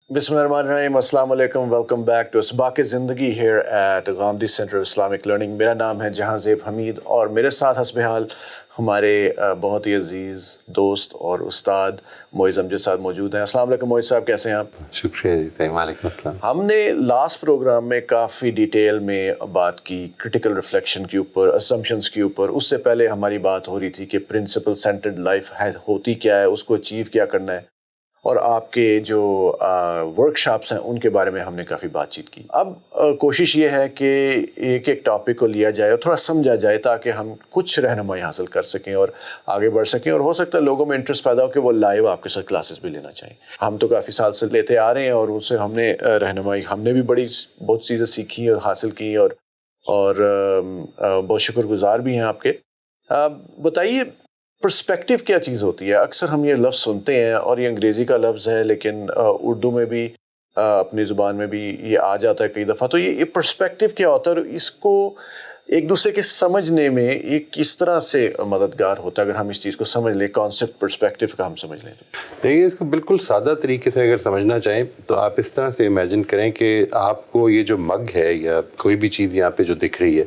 بسم اللہ الرحمن الرحیم. السلام علیکم. ویلکم بیک ٹو اسباق زندگی here at Ghamidi centre of Islamic learning. میرا نام ہے جہاں زیب حمید اور میرے ساتھ حسب حال ہمارے بہت ہی عزیز دوست اور استاد معز امجد صاحب موجود ہیں. السلام علیکم معز صاحب, کیسے ہیں آپ؟ شکریہ جی. وعلیکم السلام. ہم نے لاسٹ پروگرام میں کافی ڈیٹیل میں بات کی کرٹیکل ریفلیکشن کے اوپر, اسمپشنس کے اوپر. اس سے پہلے ہماری بات ہو رہی تھی کہ پرنسپل سینٹرڈ لائف ہوتی کیا ہے, اس کو اچیو کیا کرنا ہے, اور آپ کے جو ورک شاپس ہیں ان کے بارے میں ہم نے کافی بات چیت کی. اب کوشش یہ ہے کہ ایک ایک ٹاپک کو لیا جائے اور تھوڑا سمجھا جائے تاکہ ہم کچھ رہنمائی حاصل کر سکیں اور آگے بڑھ سکیں, اور ہو سکتا ہے لوگوں میں انٹرسٹ پیدا ہو کہ وہ لائیو آپ کے ساتھ کلاسز بھی لینا چاہیں. ہم تو کافی سال سے لیتے آ رہے ہیں اور اس سے ہم نے رہنمائی, ہم نے بھی بہت چیزیں سیکھی اور حاصل کی, اور بہت شکر گزار بھی ہیں آپ کے. بتائیے پرسپیکٹیو کیا چیز ہوتی ہے؟ اکثر ہم یہ لفظ سنتے ہیں اور یہ انگریزی کا لفظ ہے لیکن اردو میں بھی اپنی زبان میں بھی یہ آ جاتا ہے کئی دفعہ. تو یہ پرسپیکٹیو کیا ہوتا ہے اور اس کو ایک دوسرے کے سمجھنے میں یہ کس طرح سے مددگار ہوتا ہے اگر ہم اس چیز کو سمجھ لیں, کانسیپٹ پرسپیکٹیو کا ہم سمجھ لیں؟ دیکھیے, اس کو بالکل سادہ طریقے سے اگر سمجھنا چاہیں تو آپ اس طرح سے امیجن کریں کہ آپ کو یہ جو مگ ہے یا کوئی بھی چیز یہاں پہ جو دکھ رہی ہے,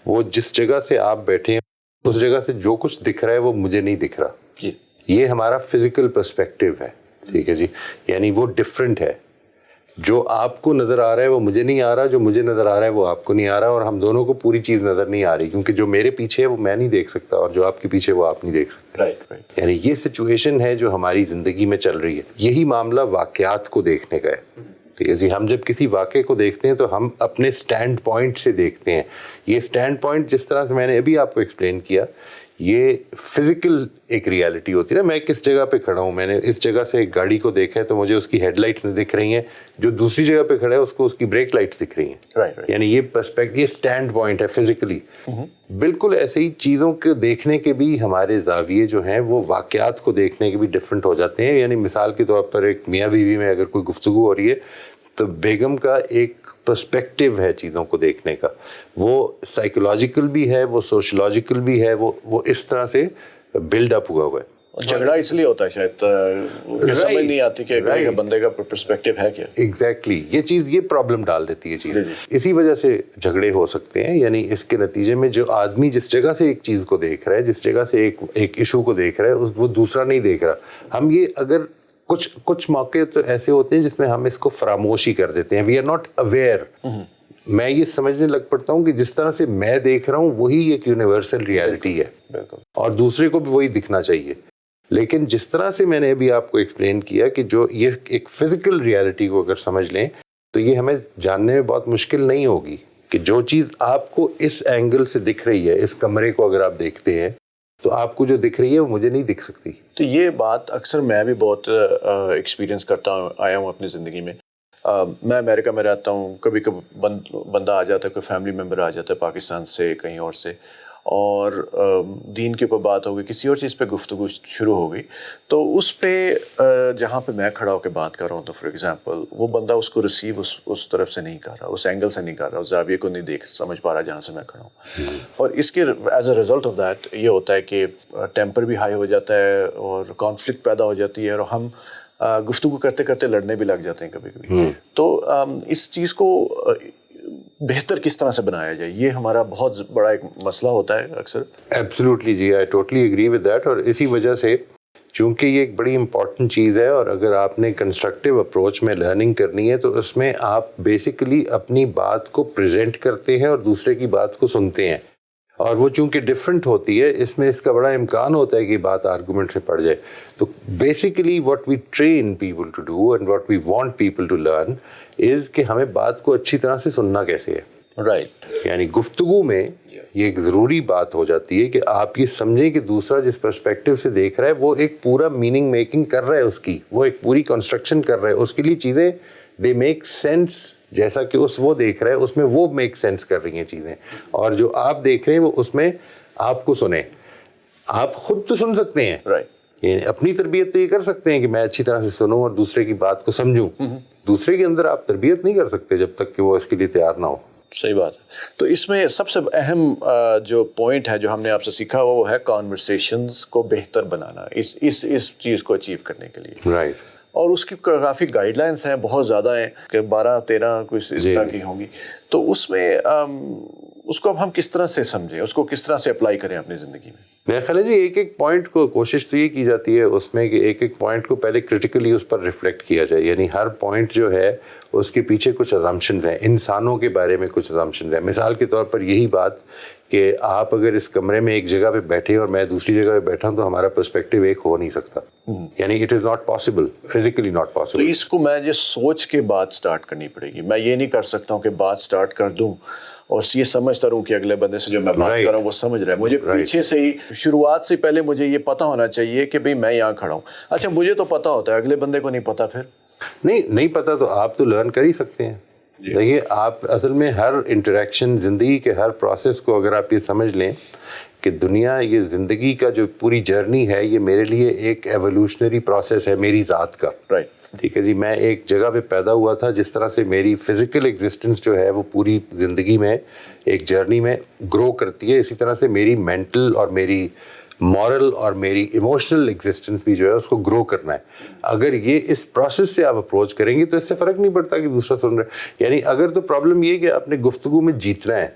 وہ جس جگہ سے آپ بیٹھے ہیں اس جگہ سے جو کچھ دکھ رہا ہے وہ مجھے نہیں دکھ رہا. جی, یہ ہمارا فزیکل پرسپیکٹیو ہے. ٹھیک ہے جی, یعنی وہ ڈفرینٹ ہے. جو آپ کو نظر آ رہا ہے وہ مجھے نہیں آ رہا, جو مجھے نظر آ رہا ہے وہ آپ کو نہیں آ رہا, اور ہم دونوں کو پوری چیز نظر نہیں آ رہی, کیونکہ جو میرے پیچھے ہے وہ میں نہیں دیکھ سکتا اور جو آپ کے پیچھے وہ آپ نہیں دیکھ سکتے. رائٹ. یعنی یہ سچویشن ہے جو ہماری زندگی میں چل رہی ہے. یہی معاملہ واقعات کو دیکھنے کا ہے. ٹھیک ہے جی, ہم جب کسی واقعے کو دیکھتے ہیں تو ہم اپنے سٹینڈ پوائنٹ سے دیکھتے ہیں. یہ سٹینڈ پوائنٹ جس طرح سے میں نے ابھی آپ کو ایکسپلین کیا, یہ فزیکل ایک ریالٹی ہوتی ہے نا. میں کس جگہ پہ کھڑا ہوں, میں نے اس جگہ سے ایک گاڑی کو دیکھا ہے تو مجھے اس کی ہیڈ لائٹس دکھ رہی ہیں, جو دوسری جگہ پہ کھڑا ہے اس کو اس کی بریک لائٹس دکھ رہی ہیں. Right. یعنی یہ پرسپیکٹ, یہ سٹینڈ پوائنٹ ہے فزیکلی. بالکل ایسے ہی چیزوں کو دیکھنے کے بھی ہمارے زاویے جو ہیں وہ واقعات کو دیکھنے کے بھی ڈفرینٹ ہو جاتے ہیں. یعنی مثال کے طور پر ایک میاں بیوی میں اگر کوئی گفتگو ہو رہی ہے تو بیگم کا ایک پرسپیکٹیو ہے چیزوں کو دیکھنے کا, وہ سائیکولوجیکل بھی ہے, وہ سوشولوجیکل بھی ہے, وہ اس طرح سے بلڈ اپ ہوا ہے. جھگڑا اس لیے ہوتا ہے شاید سمجھ نہیں آتی کہ بندے کا پرسپیکٹیو ہے کیا. ایگزیکٹلی, یہ چیز یہ پرابلم ڈال دیتی ہے چیز. اسی وجہ سے جھگڑے ہو سکتے ہیں. یعنی اس کے نتیجے میں جو آدمی جس جگہ سے ایک چیز کو دیکھ رہا ہے, جس جگہ سے ایک ایشو کو دیکھ رہا ہے, وہ دوسرا نہیں دیکھ رہا. ہم یہ اگر کچھ موقع تو ایسے ہوتے ہیں جس میں ہم اس کو فراموشی کر دیتے ہیں. We are not aware. میں یہ سمجھنے لگ پڑتا ہوں کہ جس طرح سے میں دیکھ رہا ہوں وہی ایک یونیورسل ریالٹی ہے اور دوسرے کو بھی وہی دکھنا چاہیے. لیکن جس طرح سے میں نے ابھی آپ کو ایکسپلین کیا کہ جو یہ ایک فزیکل ریالٹی کو اگر سمجھ لیں تو یہ ہمیں جاننے میں بہت مشکل نہیں ہوگی کہ جو چیز آپ کو اس اینگل سے دکھ رہی ہے, اس کمرے کو اگر آپ دیکھتے ہیں تو آپ کو جو دکھ رہی ہے وہ مجھے نہیں دکھ سکتی. تو یہ بات اکثر میں بھی بہت ایکسپیرینس کرتا آیا ہوں اپنی زندگی میں. میں امریکہ میں رہتا ہوں, کبھی کبھی بندہ آ جاتا ہے, کوئی فیملی ممبر آ جاتا ہے پاکستان سے کہیں اور سے, اور دین کے اوپر بات ہو گئی, کسی اور چیز پہ گفتگو شروع ہو گئی, تو اس پہ جہاں پہ میں کھڑا ہو کے بات کر رہا ہوں تو فار ایگزامپل وہ بندہ اس کو ریسیو اس طرف سے نہیں کر رہا, اس اینگل سے نہیں کر رہا, اس زاویے کو نہیں سمجھ پا رہا جہاں سے میں کھڑا ہوں. اور اس کے as a result of that یہ ہوتا ہے کہ ٹیمپر بھی ہائی ہو جاتا ہے اور کانفلکٹ پیدا ہو جاتی ہے, اور ہم گفتگو کرتے کرتے لڑنے بھی لگ جاتے ہیں کبھی کبھی. تو اس چیز کو بہتر کس طرح سے بنایا جائے, یہ ہمارا بہت بڑا ایک مسئلہ ہوتا ہے اکثر. Absolutely ji, I totally agree with that. اور اسی وجہ سے چونکہ یہ ایک بڑی امپورٹنٹ چیز ہے, اور اگر آپ نے کنسٹرکٹیو اپروچ میں لرننگ کرنی ہے تو اس میں آپ بیسیکلی اپنی بات کو پریزنٹ کرتے ہیں اور دوسرے کی بات کو سنتے ہیں, اور وہ چونکہ ڈفرینٹ ہوتی ہے اس میں اس کا بڑا امکان ہوتا ہے کہ بات آرگومنٹ سے پڑ جائے. تو basically what we train people to do and what we want people to learn is کہ ہمیں بات کو اچھی طرح سے سننا کیسے ہے. رائٹ. یعنی گفتگو میں یہ ایک ضروری بات ہو جاتی ہے کہ آپ یہ سمجھیں کہ دوسرا جس پرسپیکٹیو سے دیکھ رہا ہے وہ ایک پورا میننگ میکنگ کر رہا ہے, اس کی وہ ایک پوری کنسٹرکشن کر رہا ہے, اس کے لیے چیزیں دے میک سینس, جیسا کہ وہ دیکھ رہا ہے اس میں وہ میک سینس کر رہی ہیں چیزیں, اور جو آپ دیکھ رہے ہیں وہ اس میں آپ کو سنیں. آپ خود تو سن سکتے ہیں, رائٹ, اپنی تربیت تو یہ کر سکتے ہیں کہ میں اچھی طرح سے سنوں اور دوسرے کی بات کو سمجھوں. دوسرے کے اندر آپ تربیت نہیں کر سکتے جب تک کہ وہ اس کے لیے تیار نہ ہو. صحیح بات ہے. تو اس میں سب سے اہم جو پوائنٹ ہے جو ہم نے آپ سے سیکھا وہ ہے کانورسیشنز کو بہتر بنانا اس چیز کو اچیو کرنے کے لیے. رائٹ. اور اس کی کافی گائیڈ لائنس ہیں, بہت زیادہ ہیں کہ 12-13 کوئی اس طرح کی ہوں گی. تو اس میں اس کو اب ہم کس طرح سے سمجھیں, اس کو کس طرح سے اپلائی کریں اپنی زندگی میں؟ میرا خیال ہے جی ایک ایک پوائنٹ کو کوشش تو یہ کی جاتی ہے اس میں کہ ایک ایک پوائنٹ کو پہلے کرٹیکلی اس پر ریفلیکٹ کیا جائے. یعنی ہر پوائنٹ جو ہے اس کے پیچھے کچھ ازمپشنز ہیں, انسانوں کے بارے میں کچھ ازمپشنز ہیں. مثال کے طور پر یہی بات کہ آپ اگر اس کمرے میں ایک جگہ پہ بیٹھے اور میں دوسری جگہ پہ بیٹھا ہوں تو ہمارا پرسپیکٹیو ایک ہو نہیں سکتا. یعنی it is not possible, physically not possible. تو اس کو میں یہ سوچ کے بات سٹارٹ کرنی پڑے گی. میں یہ نہیں کر سکتا ہوں کہ بات سٹارٹ کر دوں اور یہ سمجھتا رہوں کہ اگلے بندے سے جو میں بات کر رہا ہوں وہ سمجھ رہا ہے. مجھے پیچھے سے ہی شروعات سے پہلے مجھے یہ پتہ ہونا چاہیے کہ بھئی میں یہاں کھڑا ہوں. اچھا مجھے تو پتہ ہوتا ہے, اگلے بندے کو نہیں پتہ. پھر نہیں پتہ تو آپ تو لرن کر ہی سکتے ہیں. دیکھیے آپ اصل میں ہر انٹریکشن, زندگی کے ہر پروسیس کو اگر آپ یہ سمجھ لیں کہ دنیا, یہ زندگی کا جو پوری جرنی ہے یہ میرے لیے ایک ایولیوشنری پروسیس ہے میری ذات کا. رائٹ. ٹھیک ہے جی, میں ایک جگہ پہ پیدا ہوا تھا, جس طرح سے میری فزیکل ایگزسٹنس جو ہے وہ پوری زندگی میں ایک جرنی میں گرو کرتی ہے, اسی طرح سے میری مینٹل اور میری مورل اور میری ایموشنل ایگزسٹنس بھی جو ہے اس کو گرو کرنا ہے. اگر یہ اس پروسیس سے آپ اپروچ کریں گے تو اس سے فرق نہیں پڑتا کہ دوسرا سن رہا ہے. یعنی اگر تو پرابلم یہ کہ آپ نے گفتگو میں جیتنا ہے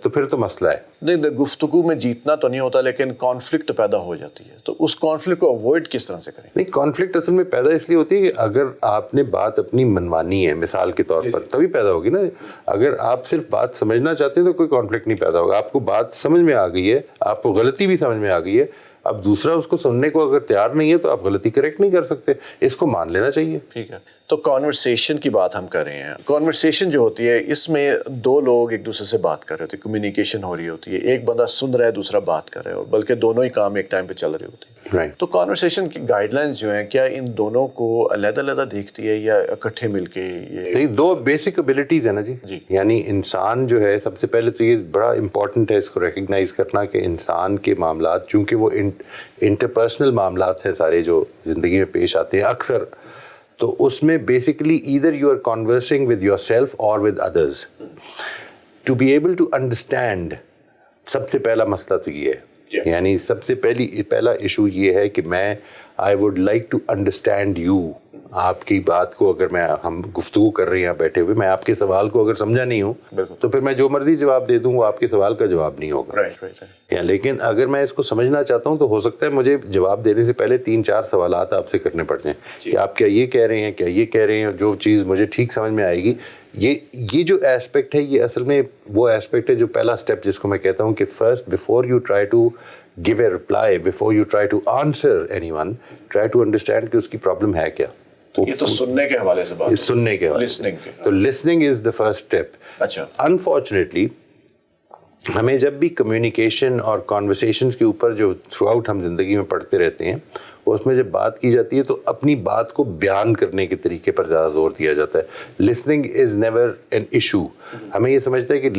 تو پھر تو مسئلہ ہے. نہیں, گفتگو میں جیتنا تو نہیں ہوتا, لیکن کانفلکٹ پیدا ہو جاتی ہے. تو اس کانفلکٹ کو اوائڈ کس طرح سے کریں؟ نہیں, کانفلکٹ اصل میں پیدا اس لیے ہوتی ہے کہ اگر آپ نے بات اپنی منوانی ہے مثال کے طور پر تبھی پیدا ہوگی نا. اگر آپ صرف بات سمجھنا چاہتے ہیں تو کوئی کانفلکٹ نہیں پیدا ہوگا. آپ کو بات سمجھ میں آ گئی ہے, آپ کو غلطی بھی سمجھ میں آ گئی ہے, اب دوسرا اس کو سننے کو اگر تیار نہیں ہے تو آپ غلطی کریکٹ نہیں کر سکتے, اس کو مان لینا چاہیے. ٹھیک ہے. تو کانورسیشن کی بات ہم کر رہے ہیں. کانورسیشن جو ہوتی ہے اس میں دو لوگ ایک دوسرے سے بات کر رہے ہوتے ہیں, کمیونیکیشن ہو رہی ہوتی ہے, ایک بندہ سن رہا ہے دوسرا بات کر رہا ہے, اور بلکہ دونوں ہی کام ایک ٹائم پہ چل رہے ہوتے ہیں. Right. تو کانورسیشن کی گائیڈ لائنز جو ہیں کیا ان دونوں کو علیحدہ علیحدہ دیکھتی ہے یا اکٹھے مل کے؟ یہ دو بیسک ابیلٹیز ہیں نا جی. یعنی انسان جو ہے سب سے پہلے تو یہ بڑا امپورٹنٹ ہے اس کو ریکگنائز کرنا کہ انسان کے معاملات چونکہ وہ انٹرپرسنل معاملات ہیں سارے جو زندگی میں پیش آتے ہیں اکثر, تو اس میں basically either you are conversing with yourself اور with others. To be able to understand, سب سے پہلا مسئلہ تو یہ ہے. یعنی سب سے پہلا ایشو یہ ہے کہ میں I would like to understand you. آپ کی بات کو اگر ہم گفتگو کر رہے ہیں بیٹھے ہوئے, میں آپ کے سوال کو اگر سمجھا نہیں ہوں تو پھر میں جو مرضی جواب دے دوں وہ آپ کے سوال کا جواب نہیں ہوگا. لیکن اگر میں اس کو سمجھنا چاہتا ہوں تو ہو سکتا ہے مجھے جواب دینے سے پہلے 3-4 سوالات آپ سے کرنے پڑ جائیں کہ آپ کیا یہ کہہ رہے ہیں, کیا یہ کہہ رہے ہیں, جو چیز مجھے ٹھیک سمجھ میں آئے گی. یہ جو ایسپیکٹ ہے یہ اصل میں وہ ایسپیکٹ ہے جو پہلا اسٹیپ جس کو میں کہتا ہوں کہ first before you try to give a reply, before you try to answer anyone, try to understand کہ اس کی پرابلم ہے کیا. یہ تو سننے کے حوالے سے بات ہے. سننے کے حوالے سے. تو listening is the first step. اچھا. Unfortunately ہمیں جب بھی کمیونیکیشن اور کانورسیشنز کے اوپر جو تھرو آؤٹ ہم زندگی میں پڑھتے رہتے ہیں اس میں جب بات کی جاتی ہے تو اپنی بات کو بیان کرنے کے طریقے پر زیادہ زور دیا جاتا ہے. Listening is never an issue. ہمیں یہ سمجھتا ہے کہ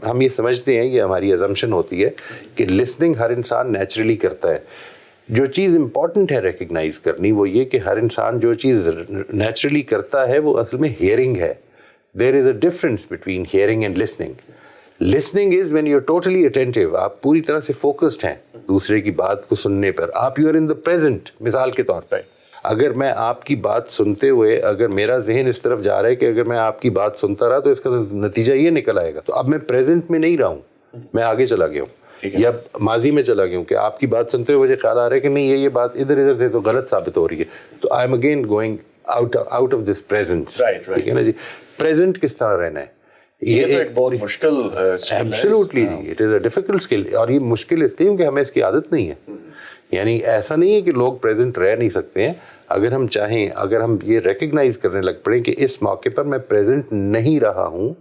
ہم یہ سمجھتے ہیں, یہ ہماری ازمپشن ہوتی ہے کہ لسننگ ہر انسان نیچرلی کرتا ہے. جو چیز امپورٹنٹ ہے ریکگنائز کرنی وہ یہ کہ ہر انسان جو چیز نیچرلی کرتا ہے وہ اصل میں ہیئرنگ ہے. There is a difference between hearing and listening. Listening is when you are totally attentive, آپ پوری طرح سے فوکسڈ ہیں دوسرے کی بات کو سننے پر, آپ you are in the present. مثال کے طور پر اگر میں آپ کی بات سنتے ہوئے اگر میرا ذہن اس طرف جا رہا ہے کہ اگر میں آپ کی بات سنتا رہا تو اس کا نتیجہ یہ نکل آئے گا, تو اب میں پریزنٹ میں نہیں رہا ہوں, میں آگے چلا گیا ہوں یا ماضی میں چلا گیا ہوں کہ آپ کی بات سنتے ہوئے مجھے خیال آ رہا ہے کہ نہیں یہ بات ادھر سے تو غلط ثابت ہو رہی ہے, تو I am again going out of this presence. ٹھیک ہے نا جی. پریزنٹ کس طرح رہنا ہے یہ ایک بہت مشکل absolutely ji, it is a difficult skill. اور یہ مشکل اس لیے کہ ہمیں اس کی عادت نہیں ہے. یعنی ایسا نہیں ہے کہ لوگ پریزنٹ رہ نہیں سکتے ہیں. اگر ہم چاہیں, اگر ہم یہ ریکگنائز کرنے لگ پڑیں کہ اس موقع پر میں پریزنٹ نہیں رہا ہوں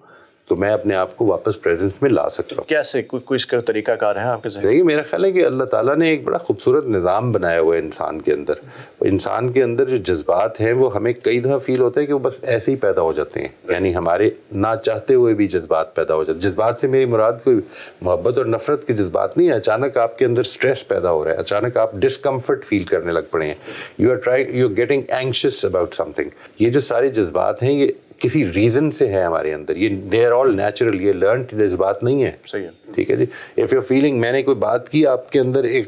تو میں اپنے آپ کو واپس پریزنس میں لا سکتا ہوں. کیسے کوئی اس کا طریقہ کار ہے آپ کے ذہن؟ دیکھیے میرا خیال ہے کہ اللہ تعالیٰ نے ایک بڑا خوبصورت نظام بنایا ہوا ہے انسان کے اندر. انسان کے اندر جو جذبات ہیں وہ ہمیں کئی دفعہ فیل ہوتا ہے کہ وہ بس ایسے ہی پیدا ہو جاتے ہیں. یعنی ہمارے نہ چاہتے ہوئے بھی جذبات پیدا ہو جاتے ہیں. جذبات سے میری مراد کوئی محبت اور نفرت کے جذبات نہیں ہے. اچانک آپ کے اندر اسٹریس پیدا ہو رہا ہے, اچانک آپ ڈسکمفرٹ فیل کرنے لگ پڑے ہیں, you are getting anxious about something. یہ جو سارے جذبات ہیں یہ کسی ریزن سے ہے ہمارے اندر. یہ دے آر آل نیچرل, یہ لرنڈ جذبات نہیں ہے. صحیح ہے. ٹھیک ہے جی. اف یو فیلنگ, میں نے کوئی بات کی آپ کے اندر ایک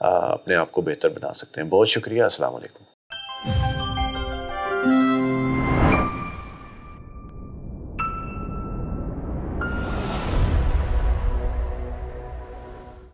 اپنے آپ کو بہتر بنا سکتے ہیں. بہت شکریہ. السلام علیکم.